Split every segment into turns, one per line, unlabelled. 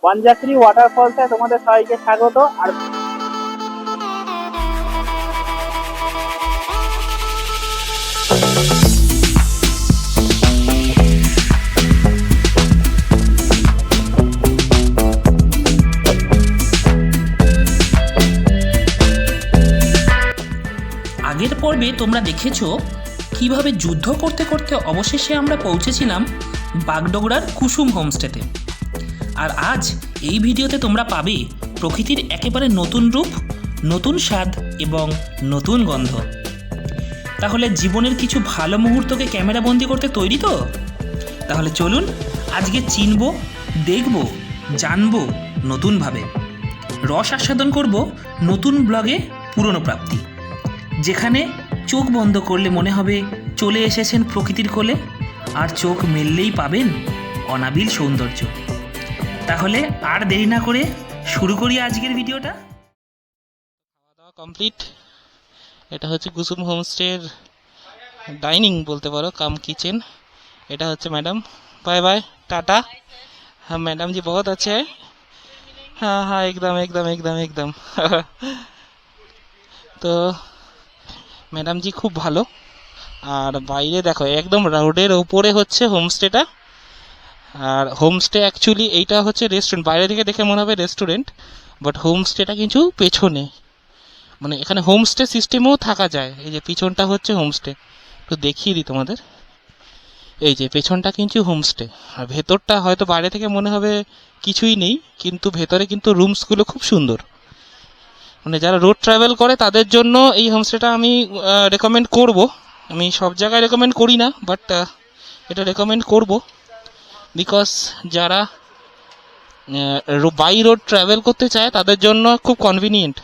বনযাত্রী ওয়াটারফলসে তোমাদের সবাইকে স্বাগত। আর
আগের পর্বে তোমরা দেখেছো কিভাবে যুদ্ধ করতে করতে অবশেষে আমরা পৌঁছেছিলাম বাগডোগরার কুসুম হোমস্টেতে। আর আজ এই ভিডিওতে তোমরা পাবে প্রকৃতির একেবারে নতুন রূপ, নতুন স্বাদ এবং নতুন গন্ধ। তাহলে জীবনের কিছু ভালো মুহূর্তকে ক্যামেরাবন্দি করতে তৈরি তো? তাহলে চলুন আজকে চিনব, দেখব, জানব নতুনভাবে, রস আস্বাদন করব নতুন ব্লগে পুরনো প্রাপ্তি, যেখানে চোখ বন্ধ করলে মনে হবে চলে এসেছেন প্রকৃতির কোলে, আর চোখ মেললেই পাবেন অনাবিল সৌন্দর্য। তাহলে আর দেরি না করে শুরু করি আজকের ভিডিওটা।
খাওয়া দাওয়া কমপ্লিট। এটা হচ্ছে কুসুম হোমস্টের ডাইনিং বলতে পারো, কাম किचन। এটা হচ্ছে ম্যাডাম। Bye bye, Tata. हाँ मैडम जी बहुत अच्छे हैं। हाँ हाँ एकदम एकदम एकदम एकदम তো ম্যাডাম জি খুব ভালো। আর বাইরে দেখো একদম রোডের উপরে হচ্ছে হোমস্টেটা। আর হোমস্টে অ্যাকচুয়ালি এইটা হচ্ছে রেস্টুরেন্ট, বাইরে থেকে দেখে মনে হবে রেস্টুরেন্ট, বাট হোমস্টেটা কিন্তু পেছনে, মানে এখানে হোমস্টে সিস্টেমেও থাকা যায়। এই যে পিছনটা হচ্ছে হোমস্টে, একটু দেখিয়ে দিই তোমাদের। এই যে পেছনটা কিন্তু হোমস্টে, আর ভেতরটা হয়তো বাইরে থেকে মনে হবে কিছুই নেই, কিন্তু ভেতরে কিন্তু রুমসগুলো খুব সুন্দর। মানে যারা রোড ট্রাভেল করে তাদের জন্য এই হোমস্টেটা আমি রেকমেন্ড করব। আমি সব জায়গায় রেকমেন্ড করি না, বাট এটা রেকমেন্ড করব বিকজ যারা বাই রোড ট্রাভেল করতে চায় তাদের জন্য খুব কনভিনিয়েন্ট।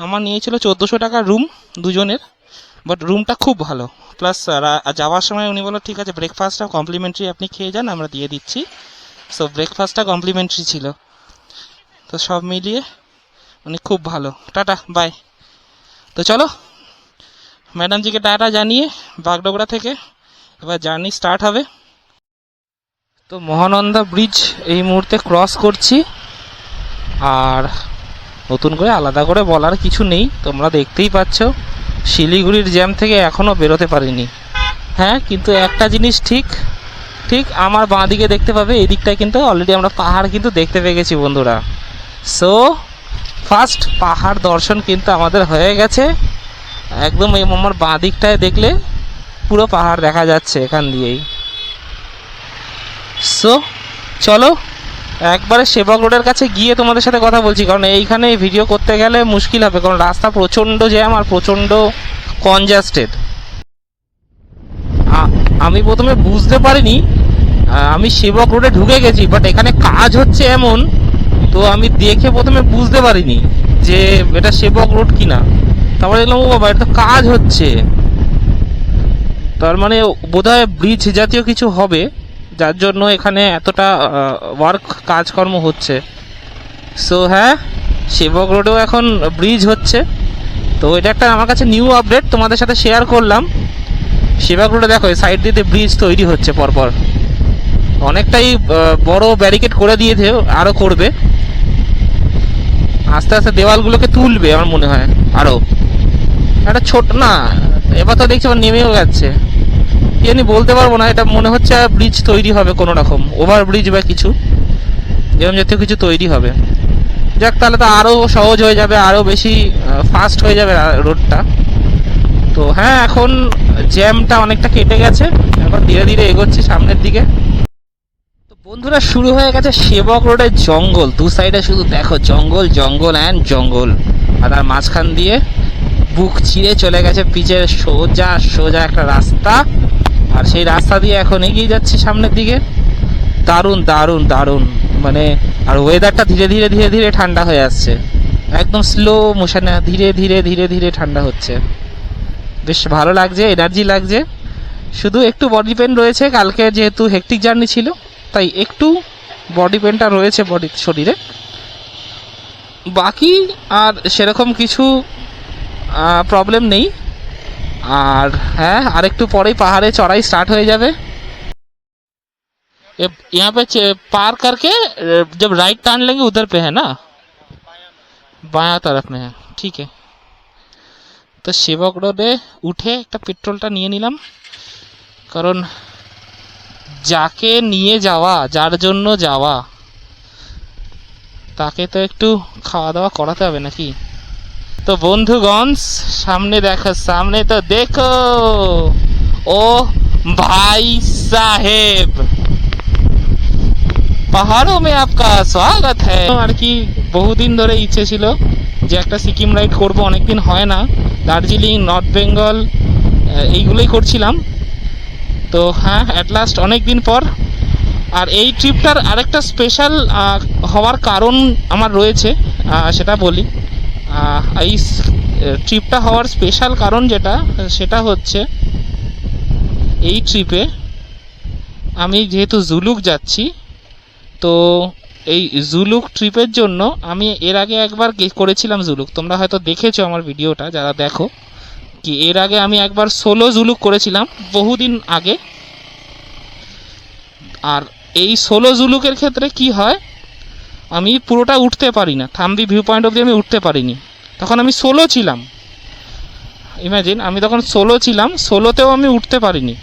আমার নিয়েছিল 1400 টাকা রুম দুজনের, বাট রুমটা খুব ভালো। প্লাস যাওয়ার সময় উনি বলল ঠিক আছে ব্রেকফাস্টটা কমপ্লিমেন্টারি আপনি খেয়ে যান, আমরা দিয়ে দিচ্ছি। সো ব্রেকফাস্টটা কমপ্লিমেন্টারি ছিল। তো সব মিলিয়ে উনি খুব ভালো। Tata bye. তো চলো ম্যাডাম জিকে টাটা জানিয়ে বাগডোগরা থেকে এবার জার্নি স্টার্ট হবে। তো মহানন্দা ব্রিজ এই মুহূর্তে ক্রস করছি। আর নতুন করে আলাদা করে বলার কিছু নেই, তোমরা দেখতেই পাচ্ছ শিলিগুড়ির জ্যাম থেকে এখনও বেরোতে পারিনি। হ্যাঁ, কিন্তু একটা জিনিস ঠিক ঠিক আমার বাঁ দিকে দেখতে পাবে, এই দিকটায় কিন্তু অলরেডি আমরা পাহাড় কিন্তু দেখতে পেয়ে গেছি বন্ধুরা। সো ফার্স্ট পাহাড় দর্শন কিন্তু আমাদের হয়ে গেছে। একদম এই আমার বাঁ দিকটায় দেখলে পুরো পাহাড় দেখা যাচ্ছে এখান দিয়েই। সো চলো একবারে সেবক রোডের কাছে গিয়ে তোমাদের সাথে কথা বলছি, কারণ এইখানে ভিডিও করতে গেলে মুশকিল হবে, কারণ রাস্তা প্রচণ্ড জ্যাম আর প্রচণ্ড কনজাস্টেড। আমি প্রথমে বুঝতে পারিনি আমি সেবক রোডে ঢুকে গেছি, বাট এখানে কাজ হচ্ছে এমন, তো আমি দেখে প্রথমে বুঝতে পারিনি যে এটা সেবক রোড কিনা। তারপরে দেখলাম ও বাবা, এটা তো কাজ হচ্ছে, তার মানে বোধহয় ব্রিজ জাতীয় কিছু হবে, যার জন্য এখানে এতটা ওয়ার্ক কাজকর্ম হচ্ছে। সো হ্যাঁ, সেবক রোডেও এখন ব্রিজ হচ্ছে। তো এটা একটা আমার কাছে নিউ আপডেট, তোমাদের সাথে শেয়ার করলাম। সেবক রোডে দেখো এই সাইড দিয়ে ব্রিজ তৈরি হচ্ছে পরপর, অনেকটাই বড় ব্যারিকেড করে দিয়েছে, আরও করবে, আস্তে আস্তে দেওয়ালগুলোকে তুলবে আমার মনে হয় আরও। একটা ছোট না, এবার তো দেখছি আবার নেমেও যাচ্ছে, কি জানি বলতে পারবো না। এটা মনে হচ্ছে ব্রিজ তৈরি হবে কোনো রকম, ওভার ব্রিজ বা কিছু এরকম জাতীয় কিছু তৈরি হবে। যাক, তাহলে তো আরও সহজ হয়ে যাবে, আরও বেশি ফাস্ট হয়ে যাবে রোডটা। তো হ্যাঁ, এখন জ্যামটা অনেকটা কেটে গেছে, এখন ধীরে ধীরে এগোচ্ছি সামনের দিকে। তো বন্ধুরা শুরু হয়ে গেছে সেবক রোডের জঙ্গল, দু সাইডে শুধু দেখো জঙ্গল জঙ্গল অ্যান্ড জঙ্গল, আর তার মাঝখান দিয়ে বুক চিরে চলে গেছে পিচের সোজা সোজা একটা রাস্তা, আর সেই রাস্তা দিয়ে এখন এগিয়ে যাচ্ছি সামনের দিকে। দারুণ দারুণ দারুণ, মানে আর ওয়েদারটা ধীরে ধীরে ধীরে ধীরে ঠান্ডা হয়ে আসছে, একদম স্লো মোশনে ধীরে ধীরে ধীরে ধীরে ঠান্ডা হচ্ছে। বেশ ভালো লাগছে, এনার্জি লাগছে। শুধু একটু বডি পেন রয়েছে, কালকে যেহেতু হেক্টিক জার্নি ছিল তাই একটু বডি পেনটা রয়েছে শরীরে, বাকি আর সেরকম কিছু প্রবলেম নেই। আর হ্যাঁ, আরেকটু পরেই পাহাড়ে চড়াই স্টার্ট হয়ে যাবে। यहाँ पे पार करके जब राइट टर्न लेंगे उधर पे है ना, बाया तरफ में है। ठीक है, তো সেবক রোডে উঠে একটা পেট্রোলটা নিয়ে নিলাম, কারণ যাকে নিয়ে যাওয়া, যার জন্য যাওয়া, তাকে তো একটু খাওয়া দাওয়া করাতে হবে নাকি। তো বন্ধুগণ সামনে দেখো, সামনে তো দেখো, ও ভাই সাহেব, পাহাড়োं में आपका स्वागत है। আর কি বহুদিন ধরে ইচ্ছে ছিল যে একটা সিকিম রাইড করব, অনেকদিন হয় না। দার্জিলিং, নর্থ বেঙ্গল এইগুলোই করছিলাম, তো হ্যাঁ অ্যাট লাস্ট অনেক দিন পর। আর এই ট্রিপটার আরেকটা স্পেশাল হওয়ার কারণ আমার রয়েছে, সেটা বলি। এই ট্রিপটা হওয়ার স্পেশাল কারণ যেটা, সেটা হচ্ছে এই ট্রিপে আমি যেহেতু জুলুক যাচ্ছি, তো এই জুলুক ট্রিপের জন্য আমি এর আগে একবার করেছিলাম জুলুক, তোমরা হয়তো দেখেছো আমার ভিডিওটা যারা দেখো, কি এর আগে আমি একবার সোলো জুলুক করেছিলাম বহুদিন আগে। আর এই সোলো জুলুকের ক্ষেত্রে কি হয়, আমি পুরোটা উঠতে পারি না, থাম্বি ভিউ পয়েন্ট অবধি আমি উঠতে পারিনি, তখন আমি সোলো ছিলাম। ইমাজিন, আমি তখন সোলো ছিলাম, সোলোতেও আমি উঠতে পারিনি।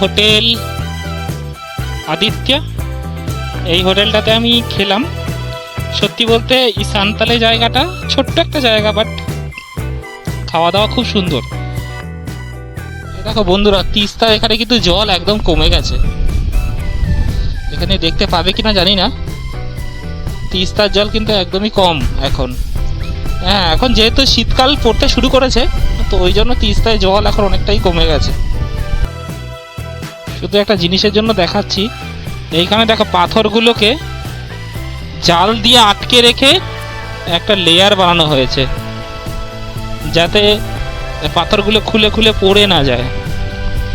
হোটেল আদিত্য, এই হোটেলটাতে আমি খেলাম। সত্যি বলতে এই সান্তালে জায়গাটা ছোট্ট একটা জায়গা, বাট খাওয়া দাওয়া খুব সুন্দর। দেখো বন্ধুরা, তিস্তা এখানে কিন্তু জল একদম কমে গেছে, এখানে দেখতে পাবে কিনা জানি না, তিস্তার জল কিন্তু একদমই কম এখন। হ্যাঁ, এখন যেহেতু শীতকাল পড়তে শুরু করেছে, তো ওই জন্য তিস্তায় জল এখন অনেকটাই কমে গেছে। শুধু একটা জিনিসের জন্য দেখাচ্ছি, এইখানে দেখো পাথরগুলোকে জাল দিয়ে আটকে রেখে একটা লেয়ার বানানো হয়েছে, যাতে পাথরগুলো খুলে খুলে পড়ে না যায়।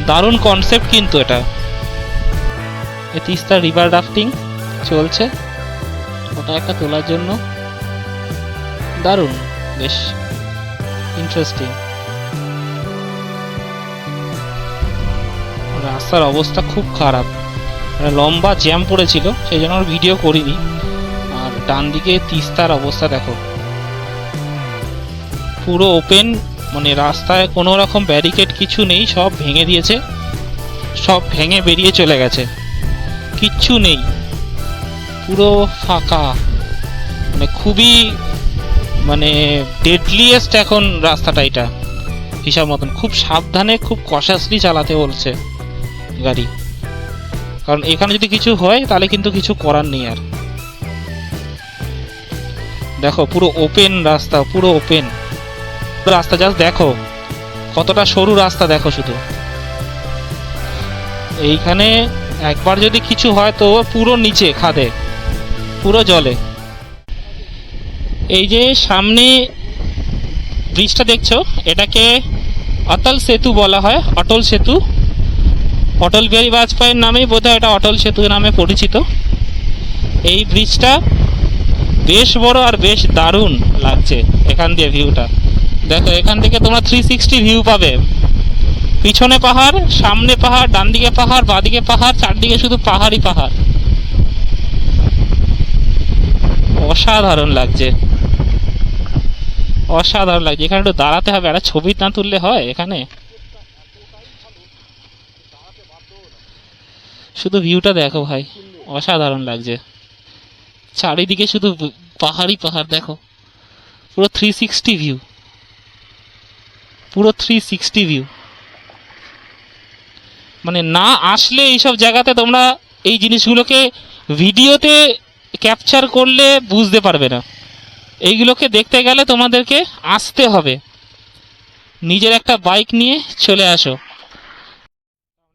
দারুণ কনসেপ্ট কিন্তু এটা। এই তিস্তা রিভার রাফটিং চলছে, ওটা একটা তোলার জন্য দারুণ, বেশ ইন্টারেস্টিং। রাস্তার অবস্থা খুব খারাপ, লম্বা জ্যাম পড়েছিল, সেই জন্য আর ভিডিও করিনি। আর ডান দিকে তিস্তার অবস্থা দেখো, পুরো ওপেন, মানে রাস্তায় কোনো রকম ব্যারিকেড কিছু নেই, সব ভেঙে দিয়েছে, সব ভেঙে বেরিয়ে চলে গেছে, কিচ্ছু নেই, পুরো ফাঁকা। মানে খুবই মানে ডেডলিয়েস্ট এখন রাস্তাটা এটা হিসাব মতন। খুব সাবধানে, খুব কশাসলি চালাতে বলছে গাড়ি, কারণ এখানে যদি কিছু হয় তাহলে কিন্তু কিছু করার নেই আর। দেখো পুরো ওপেন রাস্তা, পুরো ওপেন রাস্তা, জাস্ট দেখো কতটা সরু রাস্তা, দেখো শুধু। এইখানে একবার যদি কিছু হয় তো পুরো নিচে খাদে, পুরো জলে। এই যে সামনে ব্রিজটা দেখছো, এটাকে অটল সেতু বলা হয়, অটল সেতু। অটল বিহারী বাজপেয়ীর নামেই বোধহয় এটা অটল সেতু নামে পরিচিত। এই ব্রিজটা বেশ বড় আর বেশ দারুণ লাগছে এখান দিয়ে ভিউটা। দেখো এখান থেকে তোমরা 360 ভিউ পাবে, পিছনে পাহাড়, সামনে পাহাড়, ডান দিকে পাহাড়, বাঁদিকে পাহাড়, চারদিকে শুধু পাহাড়ই পাহাড়। অসাধারণ লাগছে, অসাধারণ লাগছে। এখানে একটু দাঁড়াতে হবে, একটা ছবি না তুললে হয় এখানে। শুধু ভিউটা দেখো ভাই, অসাধারণ লাগছে, চারিদিকে শুধু পাহাড়ই পাহাড়। দেখো পুরো 360 ভিউ, পুরো 360 ভিউ। মানে না আসলে এইসব জায়গাতে তোমরা এই জিনিসগুলোকে ভিডিওতে ক্যাপচার করলে বুঝতে পারবে না। এইগুলোকে দেখতে গেলে তোমাদেরকে আসতে হবে, নিজের একটা বাইক নিয়ে চলে আসো।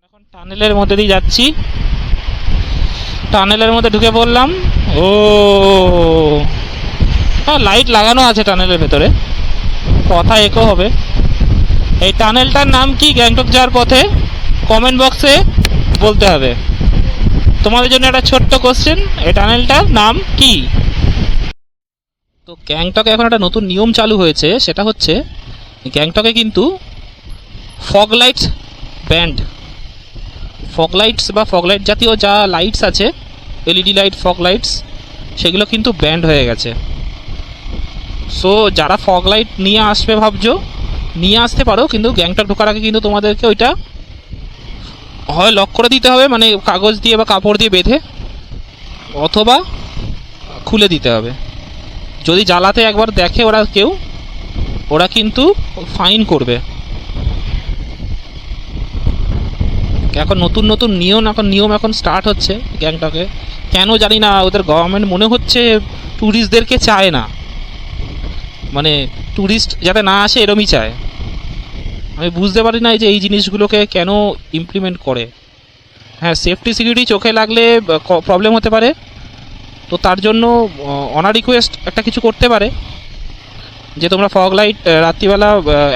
এখন টানেলের মধ্যে দিয়ে যাচ্ছি, টানেলের মধ্যে ঢুকে পড়লাম। ও লাইট লাগানো আছে টানেলের ভেতরে, কথা একো হবে। এই টানেলটার নাম কি গ্যাংটক যাওয়ার পথে কমেন্ট বক্সে বলতে হবে। তোমাদের জন্য একটা ছোট্ট কোশ্চেন, এই টানেলটার নাম কি? তো গ্যাংটকে এখন একটা নতুন নিয়ম চালু হয়েছে, সেটা হচ্ছে গ্যাংটকে কিন্তু fog lights band, fog lights বা ফগ লাইট জাতীয় যা লাইটস আছে, এলইডি লাইট, ফগ লাইটস, সেগুলো কিন্তু ব্যান্ড হয়ে গেছে। সো যারা ফগ লাইট নিয়ে আসবে ভাবছো, নিয়ে আসতে পারো, কিন্তু গ্যাংটক ঢোকার আগে কিন্তু তোমাদেরকে ওইটা হয় লক করে দিতে হবে, মানে কাগজ দিয়ে বা কাপড় দিয়ে বেঁধে, অথবা খুলে দিতে হবে। যদি জ্বালাতে একবার দেখে ওরা কেউ, ওরা কিন্তু ফাইন করবে। এখন নতুন নতুন নিয়ম এখন স্টার্ট হচ্ছে গ্যাংটকে। কেন জানি না, ওদের গভর্নমেন্ট মনে হচ্ছে ট্যুরিস্টদেরকে চায় না, মানে ট্যুরিস্ট যাতে না আসে এরমই চায়। আমি বুঝতে পারি না যে এই জিনিসগুলোকে কেন ইমপ্লিমেন্ট করে। হ্যাঁ, সেফটি সিকিউরিটি চোখে লাগলে প্রবলেম হতে পারে, তো তার জন্য অনার রিকোয়েস্ট একটা কিছু করতে পারে যে তোমরা ফগ লাইট রাত্রিবেলা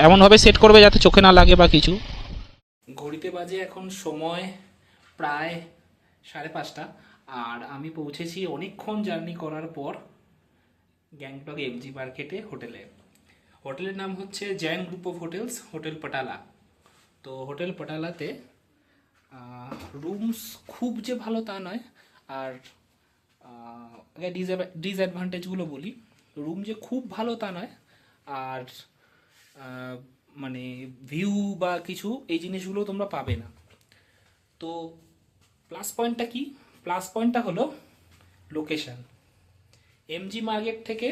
এমনভাবে সেট করবে যাতে চোখে না লাগে বা কিছু।
ঘড়িতে বাজে এখন সময় প্রায় 5:30, আর আমি পৌঁছেছি অনেকক্ষণ জার্নি করার পর গ্যাংটক এমজি মার্কেটে হোটেলের নাম হচ্ছে Jain group of hotels, hotel Patala. তো হোটেল পাটালাতে রুমস খুব যে ভালো তা নয়, আর ডিসঅ্যাডভান্টেজগুলো বলি। রুম যে খুব ভালো তা নয়, আর মানে ভিউ বা কিছু এই জিনিসগুলো তোমরা পাবে না। তো প্লাস পয়েন্টটা কি? প্লাস পয়েন্টটা হলো লোকেশন। এমজি মার্কেট থেকে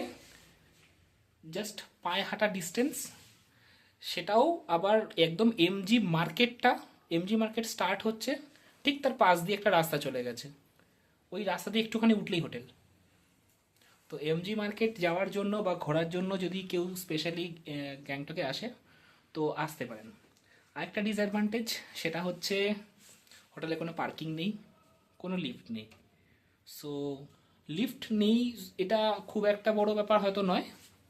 জাস্ট পায়ে হাঁটা ডিস্টেন্স, সেটাও আবার একদম এমজি মার্কেট স্টার্ট হচ্ছে, ঠিক তার পাশ দিয়ে একটা রাস্তা চলে গেছে, ওই রাস্তা দিয়ে একটুখানি উঠলেই হোটেল। তো এমজি মার্কেট যাওয়ার জন্য বা ঘোরার জন্য যদি কেউ স্পেশালি গ্যাংটকে আসে তো আসতে পারেন। আরেকটা ডিসঅ্যাডভান্টেজ, সেটা হচ্ছে হোটেলে কোনো পার্কিং নেই, কোনো লিফট নেই। সো লিফট নেই এটা খুব একটা বড় ব্যাপার হয়তো নয়,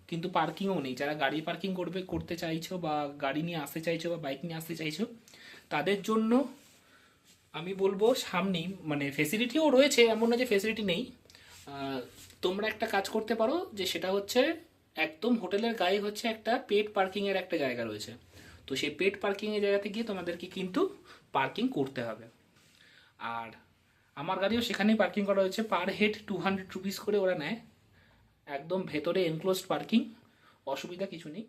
কিন্তু পার্কিংও নেই। যারা গাড়ি পার্কিং করতে চাইছো বা গাড়ি নিয়ে আসতে চাইছো বা বাইক নিয়ে আসতে চাইছো, তাদের জন্য আমি বলবো সামনেই মানে ফেসিলিটিও রয়েছে, এমন না যে ফেসিলিটি নেই। তোমরা একটা কাজ করতে পারো, যে সেটা হচ্ছে একদম হোটেলের গায়ে হচ্ছে একটা পেড পার্কিংয়ের একটা জায়গা রয়েছে। তো সেই পেড পার্কিংয়ের জায়গাতে গিয়ে তোমাদেরকে কিন্তু পার্কিং করতে হবে। আর আমার গাড়িও সেখানেই পার্কিং করা হয়েছে, পার হেড 200 রুপিস করে ওরা নেয়, একদম ভেতরে এনক্লোজড পার্কিং, অসুবিধা কিছু নেই।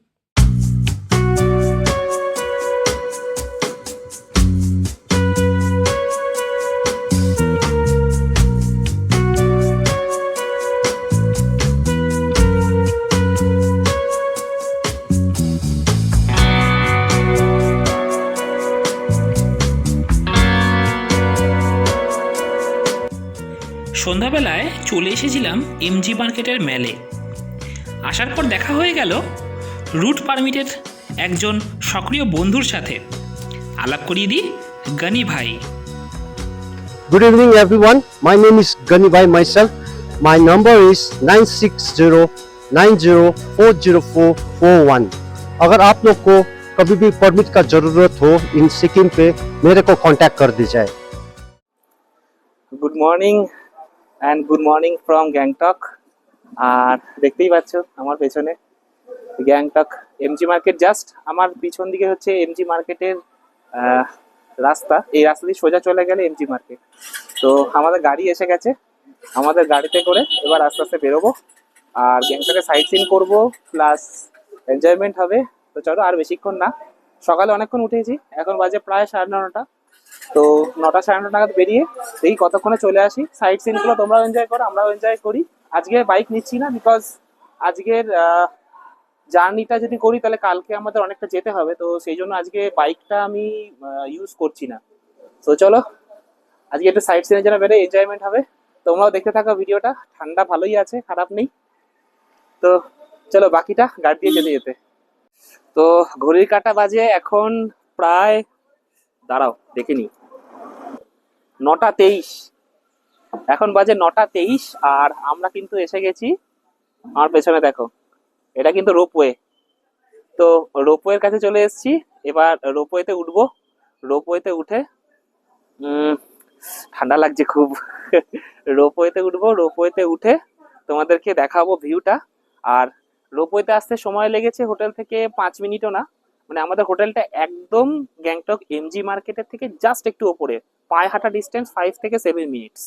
সন্ধ্যাবেলায় চলে এসেছিলাম এমজি মার্কেটের মেলে। আসার পর দেখা হয়ে গেল রুট পারমিটের একজন সক্রিয় বন্ধুর সাথে। আলাপ করিয়ে দিই, গনি ভাই।
Good evening everyone. My name is Gani Bhai myself. My number is 9609040441. अगर आप लोग को कभी भी परमिट का जरूरत हो इन सिक्किम पे मेरे को कांटेक्ट कर दीजिए।
Good morning and good morning from Gangtok. আর দেখতেই পাচ্ছ আমার পেছনে গ্যাংটক এমজি মার্কেট, জাস্ট আমার পিছন দিকে হচ্ছে এমজি মার্কেটের রাস্তা। এই রাস্তা দিয়ে সোজা চলে গেলে এমজি মার্কেট। তো আমাদের গাড়ি এসে গেছে, আমাদের গাড়িতে করে এবার আস্তে আস্তে বেরোবো, আর গ্যাংটকে সাইট সিন করবো, প্লাস এনজয়মেন্ট হবে। তো চলো, আর বেশিক্ষণ না, সকালে অনেকক্ষণ উঠেছি, এখন বাজে প্রায় 9:30। তো 9টা 9:30 নাগাদ বেরিয়ে দেখি কতক্ষণে চলে আসি। সাইট সিনগুলো তোমরাও এনজয় করো, আমরাও এনজয় করি। আজকে বাইক নিচ্ছি না, বিকজ আজকের জার্নিটা যদি করি তাহলে কালকে আমাদের অনেকটা যেতে হবে, তো সেই জন্য আজকে বাইকটা আমি ইউজ করছি না। তো চলো, আজকে একটু সাইট সিনের জন্য বেরোয়, এনজয়মেন্ট হবে। তোমরাও দেখতে থাকো ভিডিওটা, ঠান্ডা ভালোই আছে, খারাপ নেই। তো চলো বাকিটা গাড়ি দিয়ে যেতে যেতে। তো ঘড়ির কাঁটা বাজে এখন প্রায়, দাঁড়াও দেখে নি, 9:23। এখন বাজে 9:23, আর আমরা কিন্তু এসে গেছি, আমার পেছনে দেখো, এটা কিন্তু রোপওয়ে। তো রোপওয়ের কাছে চলে এসেছি, এবার রোপওয়েতে উঠবো। রোপওয়েতে উঠে ঠান্ডা লাগছে খুব। রোপওয়েতে উঠবো, রোপওয়েতে উঠে তোমাদেরকে দেখাবো ভিউটা। আর রোপওয়েতে আসতে সময় লেগেছে হোটেল থেকে 5 মিনিটও না, মানে আমাদের হোটেলটা একদম গ্যাংটক এমজি মার্কেটের থেকে জাস্ট একটু ওপরে, পায়ে হাঁটা ডিস্টেন্স 5 থেকে 7 মিনিটস।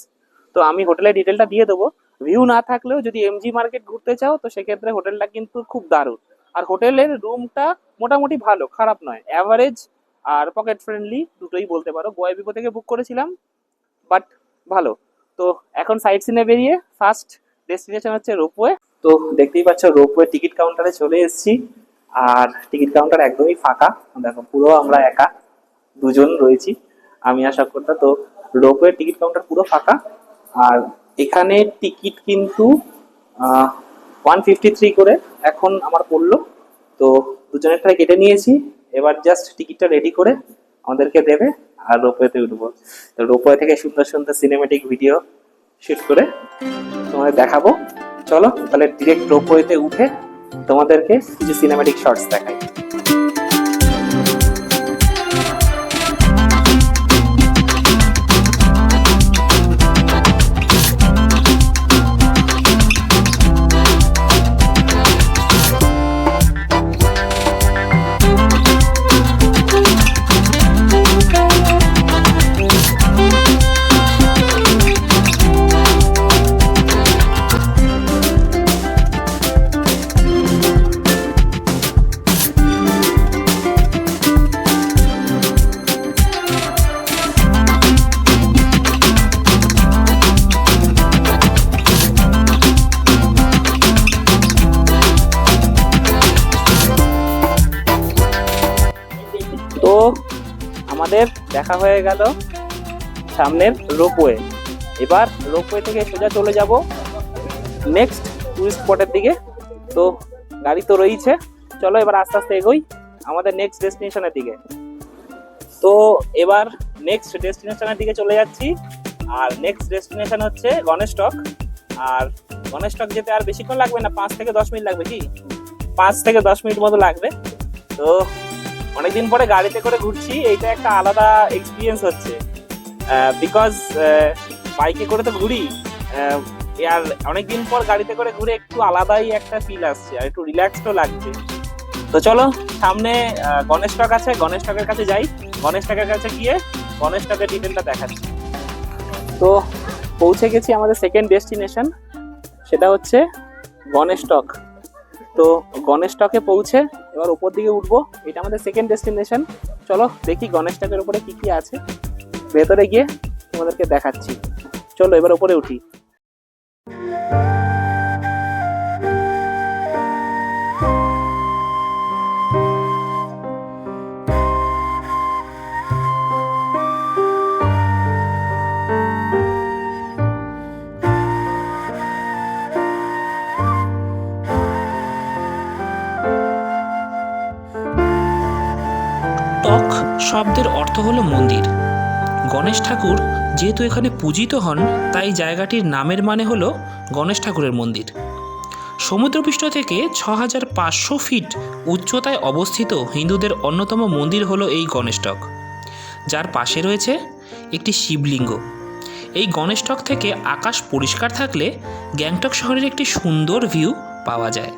তো আমি হোটেলের ডিটেলটা দিয়ে দেবো। ভিউ না থাকলেও যদি এমজি মার্কেট ঘুরতে চাও তো সেক্ষেত্রে হোটেলটা কিন্তু খুব দারুণ। আর হোটেলের রুমটা মোটামুটি ভালো, খারাপ নয়, অ্যাভারেজ আর পকেট ফ্রেন্ডলি দুটোই বলতে পারো। গোয়াবিবো থেকে বুক করেছিলাম, বাট ভালো। তো এখন সাইট সিনে বেরিয়ে ফার্স্ট ডেস্টিনেশন হচ্ছে রোপওয়ে। তো দেখতেই পাচ্ছ রোপওয়ে টিকিট কাউন্টারে চলে এসেছি, আর টিকিট কাউন্টার একদমই ফাঁকা। দেখো পুরো আমরা একা, দুজন রয়েছি, আমি আর সাক্ষরতা। তো রোপওয়ে টিকিট কাউন্টার পুরো ফাঁকা। আর এখানে টিকিট কিন্তু 153 করে এখন আমার পড়লো। তো দুজনেরটাই কেটে নিয়েছি, এবার জাস্ট টিকিটটা রেডি করে আমাদেরকে দেবে আর রোপওয়েতে উঠবো। তো রোপওয়ে থেকে সুন্দর সুন্দর সিনেমেটিক ভিডিও শুট করে তোমাদের দেখাবো। চলো তাহলে ডিরেক্ট রোপওয়েতে উঠে তোমাদেরকে কিছু সিনেমেটিক শর্টস দেখাই। তো আমাদের দেখা হয়ে গেল সামনের রোপওয়ে। এবার রোপওয়ে থেকে সোজা চলে যাব নেক্সট টুরিস্ট স্পটের দিকে। তো গাড়ি তো রয়েছে, চলো এবার আস্তে আস্তে এগোই আমাদের নেক্সট ডেস্টিনেশনের দিকে। তো এবার নেক্সট ডেস্টিনেশনের দিকে চলে যাচ্ছি, আর নেক্সট ডেস্টিনেশন হচ্ছে গণেশটক। আর গণেশটক যেতে আর বেশিক্ষণ লাগবে না, 5 থেকে 10 মিনিট লাগবে, কি 5 থেকে 10 মিনিট মতো লাগবে। তো অনেকদিন পরে গাড়িতে করে ঘুরছি, এইটা একটা আলাদা এক্সপিরিয়েন্স হচ্ছে, বিকজ বাইকে করে তো ঘুরি, আর অনেকদিন পর গাড়িতে করে ঘুরে একটু আলাদাই একটা ফিল আসছে, আর একটু রিল্যাক্সডও লাগছে। তো চলো সামনে গণেশটক আছে, গণেশটকের কাছে যাই। গণেশটকের কাছে গিয়ে গণেশটকের ডিটেলটা দেখাচ্ছি। তো পৌঁছে গেছি আমাদের সেকেন্ড ডেস্টিনেশন, সেটা হচ্ছে গণেশটক। তো গণেশটকে পৌঁছে এবার উপর দিকে উঠবো, এটা আমাদের সেকেন্ড ডেস্টিনেশন। চলো দেখি গণেশটকের উপরে কি কি আছে, ভেতরে গিয়ে তোমাদেরকে দেখাচ্ছি। চলো এবার উপরে উঠি।
টক শব্দের অর্থ হলো মন্দির। গণেশ ঠাকুর যেহেতু এখানে পূজিত হন, তাই জায়গাটির নামের মানে হলো গণেশ ঠাকুরের মন্দির। সমুদ্রপৃষ্ঠ থেকে 6500 ফিট উচ্চতায় অবস্থিত হিন্দুদের অন্যতম মন্দির হলো এই গণেশটক, যার পাশে রয়েছে একটি শিবলিঙ্গ। এই গণেশটক থেকে আকাশ পরিষ্কার থাকলে গ্যাংটক শহরের একটি সুন্দর ভিউ পাওয়া যায়।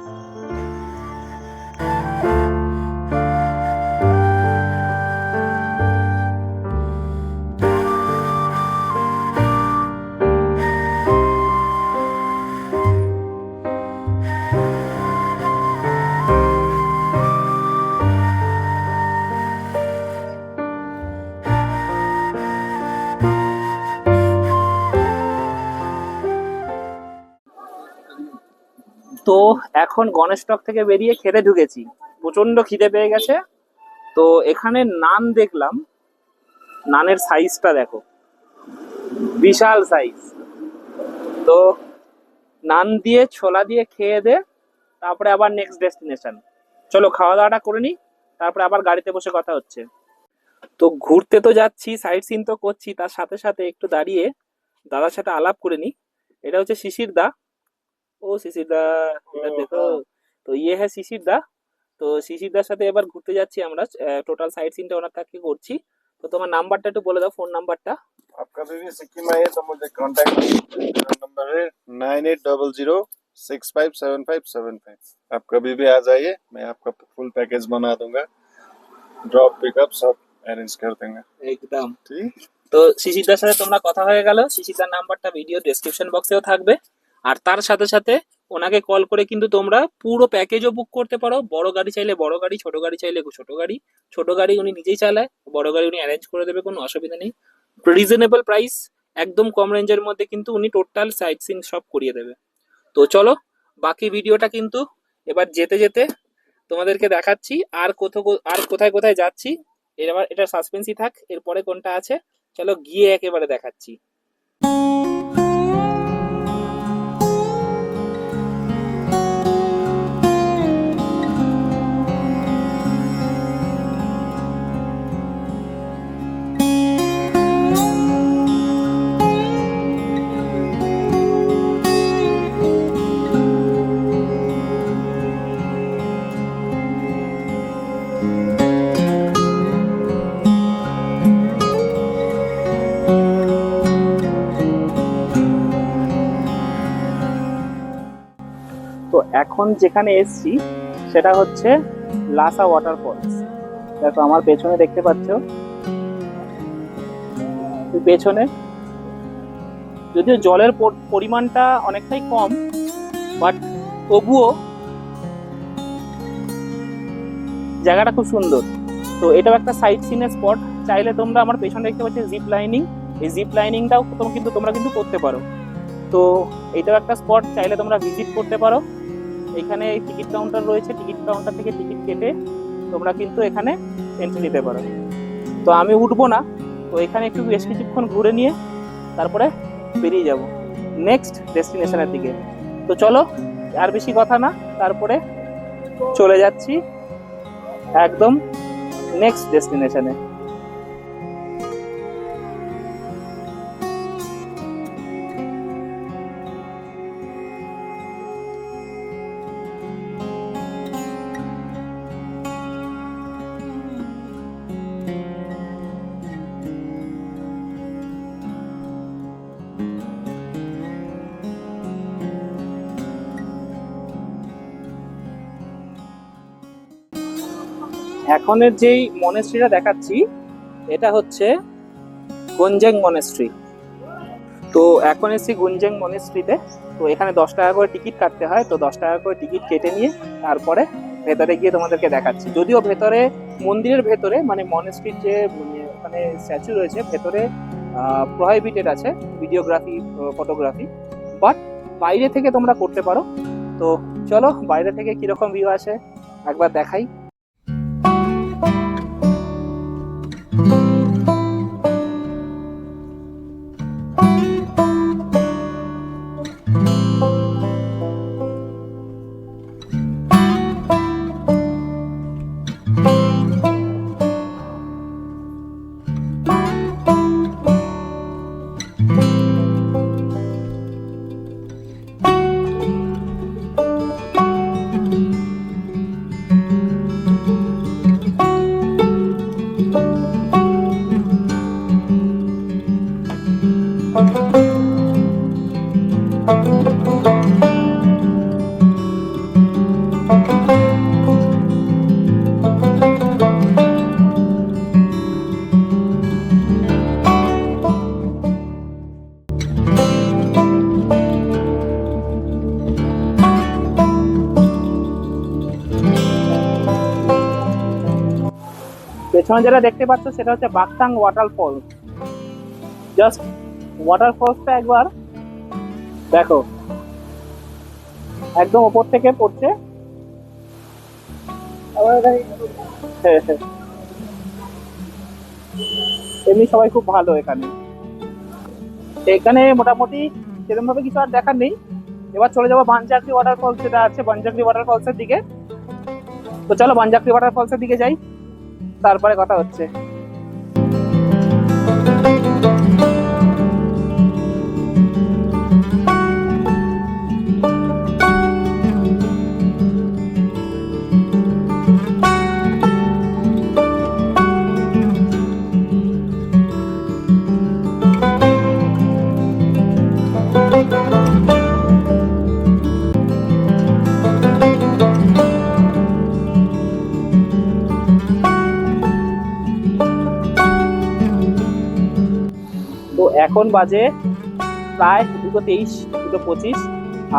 তো এখন গণেশটক থেকে বেরিয়ে খেতে ঢুকেছি, প্রচন্ড খিদে পেয়ে গেছে। তো এখানে নান দেখলাম, নানের সাইজটা দেখো, বিশাল সাইজ। তো নান দিয়ে ছোলা দিয়ে খেয়ে দে, তারপরে আবার নেক্সট ডেস্টিনেশন। চলো খাওয়া দাওয়াটা করে নি, তারপরে আবার গাড়িতে বসে কথা হচ্ছে। তো ঘুরতে তো যাচ্ছি, সাইট সিন তো করছি, তার সাথে সাথে একটু দাঁড়িয়ে দাদার সাথে আলাপ করে নি। এটা হচ্ছে শিশির দা। ও শিশির দা, এটা দেখো। তো ইয়ে হ্যাঁ শিশির দা। তো শিশির দার সাথে এবার ঘুরতে যাচ্ছি আমরা, টোটাল সাইট সিনটা ওনার থেকে করছি। তো তোমার নাম্বারটা একটু बले দাও, ফোন নাম্বারটা।
आपका भी सिक्किम आइए तो मुझे कांटेक्ट, मेरा नंबर है 9800 657575। आप कभी भी आ जाइए, मैं आपका फुल पैकेज बना दूंगा, ड्रॉप पिकअप सब अरेंज कर देंगे।
একদম।
ठीक।
তো শিশিরদার সাথে তোমরা কথা হয়ে গেল, শিশিরদার নাম্বারটা ভিডিও ডেসক্রিপশন বক্সেও থাকবে। আর তার সাথে সাথে ওনাকে কল করে কিন্তু তোমরা পুরো প্যাকেজও বুক করতে পারো। বড় গাড়ি চাইলে বড় গাড়ি, ছোট গাড়ি চাইলে ছোট গাড়ি। ছোট গাড়ি উনি নিজেই চালায়, বড় গাড়ি উনি অ্যারেঞ্জ করে দেবে, কোনো অসুবিধা নেই। রিজনেবল প্রাইস, একদম কম রেঞ্জের মধ্যে কিন্তু উনি টোটাল সাইট সিন সব করিয়ে দেবে। তো চলো বাকি ভিডিওটা কিন্তু এবার যেতে যেতে তোমাদেরকে দেখাচ্ছি আর কোথায় কোথায় যাচ্ছি। এবার এটা সাসপেন্সই থাক, এরপরে কোনটা আছে চলো গিয়ে একেবারে দেখাচ্ছি। তো এখন যেখানে এসছি সেটা হচ্ছে লাসা ওয়াটারফলস। দেখো আমার পেছনে দেখতে পাচ্ছ, পেছনে যদিও জলের পরিমাণটা অনেকটাই কম, বাট তবুও জায়গাটা খুব সুন্দর। তো এটাও একটা সাইট সিনের স্পট। চাইলে তোমরা আমার পেছনে দেখতে পাচ্ছ জিপ লাইনিং, এই জিপ লাইনিংটাও তোমরা কিন্তু করতে পারো। তো এটাও একটা স্পট, চাইলে তোমরা ভিজিট করতে পারো। এখানে টিকিট কাউন্টার রয়েছে, টিকিট কাউন্টার থেকে টিকিট কেটে তোমরা কিন্তু এখানে এন্ট্রি নিতে পারো। তো আমি উঠবো না, তো এখানে একটু বেশ কিছুক্ষণ ঘুরে নিয়ে তারপরে বেরিয়ে যাব নেক্সট ডেস্টিনেশনের দিকে। তো চলো আর বেশি কথা না, তারপরে চলে যাচ্ছি একদম নেক্সট ডেস্টিনেশনে। এখনের যেই মনেস্ট্রিটা দেখাচ্ছি এটা হচ্ছে গুঞ্জেং মনেস্ট্রি। তো এখন এসেছি গুঞ্জেং মনেস্ট্রিতে। তো এখানে 10 টাকা করে টিকিট কাটতে হয়, তো 10 টাকা করে টিকিট কেটে নিয়ে তারপরে ভেতরে গিয়ে তোমাদেরকে দেখাচ্ছি। যদিও ভেতরে মন্দিরের ভেতরে মানে মনেস্ট্রির যে ওখানে স্ট্যাচু রয়েছে ভেতরে প্রহিবিটেড আছে ভিডিওগ্রাফি ফটোগ্রাফি, বাট বাইরে থেকে তোমরা করতে পারো। তো চলো বাইরে থেকে কিরকম ভিউ আসে একবার দেখাই। পেছনে যেটা দেখতে পাচ্ছ সেটা হচ্ছে বাকটাং ওয়াটারফল। জাস্ট ওয়াটারফলসটা একবার দেখো, একদম উপর থেকে পড়ছে। এমনি সবাই খুব ভালো এখানে। এখানে মোটামুটি সেরকম ভাবে কিছু আর দেখার নেই। এবার চলে যাবো বানজাকরি ওয়াটারফলস যেটা আছে, বানজাকরি ওয়াটারফলসের দিকে। তো চলো বানজাকরি ওয়াটারফলসের দিকে যাই, তারপরে কথা হচ্ছে। এখন বাজে প্রায় 2:23, 2:25,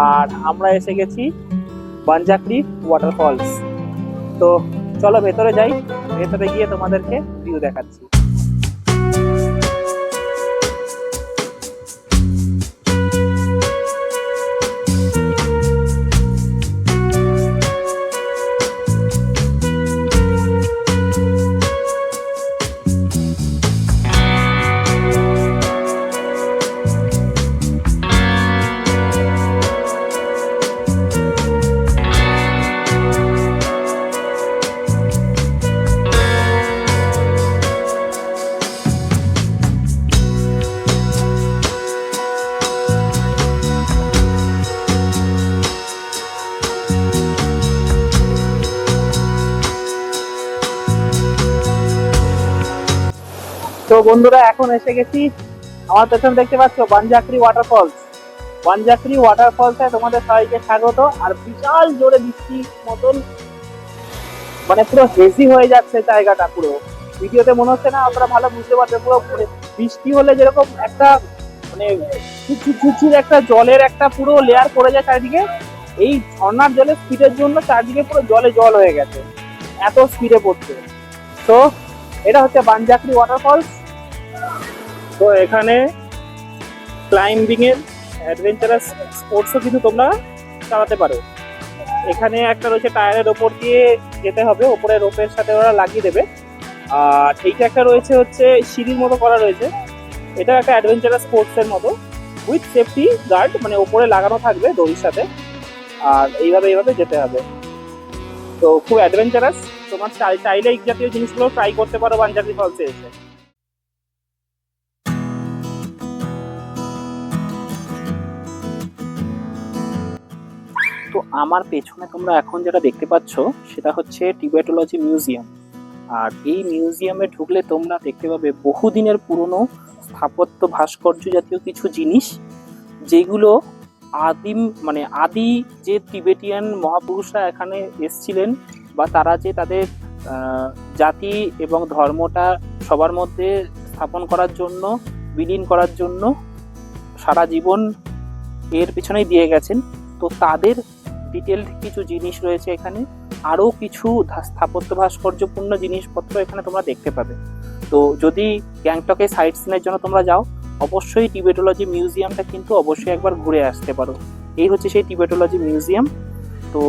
আর আমরা এসে গেছি বানজাকড়ি ওয়াটারফলস। তো চলো ভেতরে যাই, ভেতরে গিয়ে তোমাদেরকে ভিউ দেখাচ্ছি। তো বন্ধুরা এখন এসে গেছি, আমার পেছনে দেখতে পাচ্ছ বানজাকড়ি ওয়াটারফলস। বানজাকড়ি ওয়াটারফলসে তোমাদের সবাইকে স্বাগত। আর বিশাল জোরে বৃষ্টির মতন, মানে পুরো হেজি হয়ে যাচ্ছে জায়গাটা। পুরো ভিডিওতে মনে হচ্ছে না অতটা ভালো বুঝতে পারবে। পুরো বৃষ্টি হলে যেরকম একটা মানে ঝুরঝুর একটা জলের একটা পুরো লেয়ার পড়ে যায় চারিদিকে, এই ঝর্ণার জলের স্পিডের জন্য চারদিকে পুরো জলে জল হয়ে গেছে, এত স্পিডে পড়ছে। তো এটা হচ্ছে বানজাকড়ি ওয়াটারফলস। তো এখানে ক্লাইম্বিং এর অ্যাডভেঞ্চারাস স্পোর্টসও কিন্তু তোমরা চালাতে পারো। এখানে একটা রয়েছে টায়ারের ওপর দিয়ে যেতে হবে, ওপরে রোপের সাথে ওরা লাগিয়ে দেবে। আর এইটা একটা রয়েছে হচ্ছে সিঁড়ির মতো করা রয়েছে, এটা একটা অ্যাডভেঞ্চারাস স্পোর্টসের মতো উইথ সেফটি গার্ড, মানে ওপরে লাগানো থাকবে দড়ির সাথে। আর এইভাবে যেতে হবে। তো খুব অ্যাডভেঞ্চারাস, তোমার চাইলে এই জাতীয় জিনিসগুলো ট্রাই করতে পারো বানজাকড়ি ফলসে এসে। তো আমার পেছনে তোমরা এখন যেটা দেখতে পাচ্ছ সেটা হচ্ছে টিবেটোলজি মিউজিয়াম। আর এই মিউজিয়ামে ঢুকলে তোমরা দেখতে পাবে বহুদিনের পুরনো স্থাপত্য ভাস্কর্য জাতীয় কিছু জিনিস, যেগুলো আদি যে তিবেটিয়ান মহাপুরুষরা এখানে এসছিলেন, বা তারা যে তাদের জাতি এবং ধর্মটা সবার মধ্যে স্থাপন করার জন্য, বিলীন করার জন্য সারা জীবন এর পিছনেই দিয়ে গেছেন। তো তাদের ডিটেলড কিছু জিনিস রয়েছে এখানে, আরও কিছু স্থাপত্য ভাস্কর্যপূর্ণ জিনিসপত্র এখানে তোমরা দেখতে পাবে। তো যদি গ্যাংটকে সাইট সিনের জন্য তোমরা যাও, অবশ্যই টিবেটোলজি মিউজিয়ামটা কিন্তু অবশ্যই একবার ঘুরে আসতে পারো। এই হচ্ছে সেই টিবেটোলজি মিউজিয়াম। তো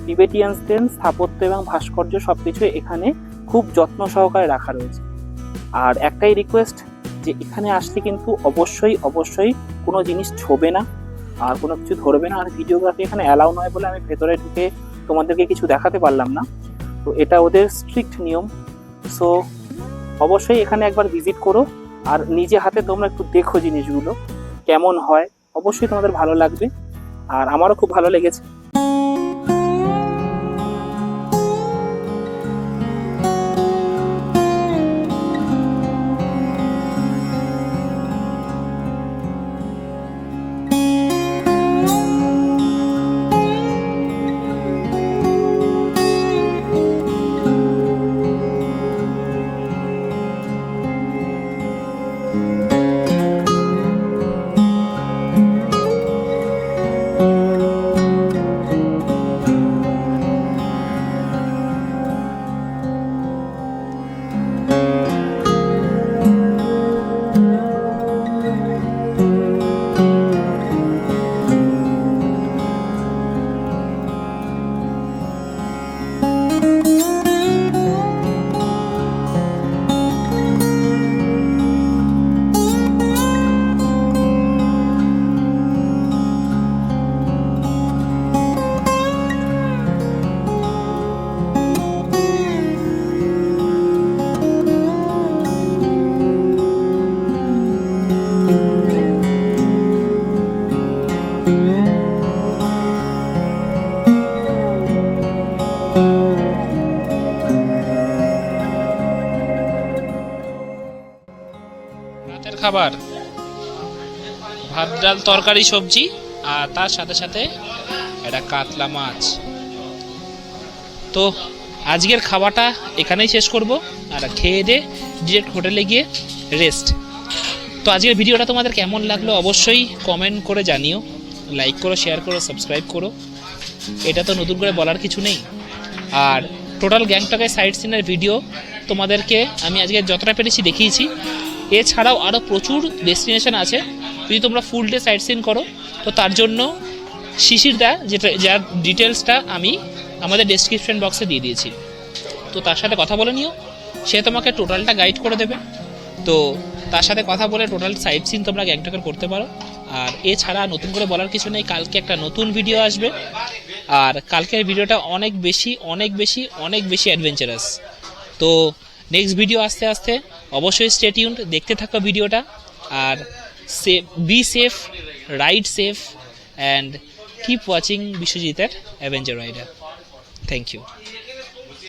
টিবেটিয়ানসদের স্থাপত্য এবং ভাস্কর্য সবকিছু এখানে খুব যত্ন সহকারে রাখা রয়েছে। আর একটাই রিকোয়েস্ট, যে এখানে আসলে কিন্তু অবশ্যই কোনো জিনিস ছোবে না আর কোনো কিছু ধরবে না। আর ভিডিওগ্রাফি এখানে অ্যালাউ নয় বলে আমি ভেতরে ঢুকে তোমাদেরকে কিছু দেখাতে পারলাম না। তো এটা ওদের স্ট্রিক্ট নিয়ম। সো অবশ্যই এখানে একবার ভিজিট করো, আর নিজে হাতে তোমরা একটু দেখো জিনিসগুলো কেমন হয়, অবশ্যই তোমাদের ভালো লাগবে। আর আমারও খুব ভালো লেগেছে।
রাতের খাবার ভাত ডাল তরকারি সবজি, আর তার সাথে সাথে একটা কাতলা মাছ। তো আজকের খাওয়াটা এখানেই শেষ করব, আর খেয়ে দিয়ে ডিরেক্ট হোটেলে গিয়ে রেস্ট।
তো আজকের ভিডিওটা তোমাদের কেমন লাগলো অবশ্যই কমেন্ট করে জানিও, লাইক করো, শেয়ার করো, সাবস্ক্রাইব করো। এটা তো নতুন করে বলার কিছু নেই। আর টোটাল গ্যাংটকের সাইট সিনের ভিডিও তোমাদেরকে আমি আজকে যতটা পেরেছি দেখিয়েছি। এছাড়াও আরও প্রচুর ডেস্টিনেশন আছে, যদি তোমরা ফুল ডে সাইট সিন করো তো তার জন্য শিশির দা যার ডিটেলসটা আমি আমাদের ডেসক্রিপশন বক্সে দিয়ে দিয়েছি, তো তার সাথে কথা বলে নিও, সে তোমাকে টোটালটা গাইড করে দেবে। তো তার সাথে কথা বলে টোটাল সাইট সিন তোমরা গ্যাংটকের করতে পারো। আর এছাড়া নতুন করে বলার কিছু নেই, কালকে একটা নতুন ভিডিও আসবে, আর কালকের ভিডিওটা অনেক বেশি অ্যাডভেঞ্চারাস। তো নেক্সট ভিডিও আসতে আসতে অবশ্যই স্টে টিউনড, দেখতে থাকো ভিডিওটা। আর be safe, ride safe and keep watching বিশ্বজিতের অ্যাভেঞ্চার রাইডার। Thank you.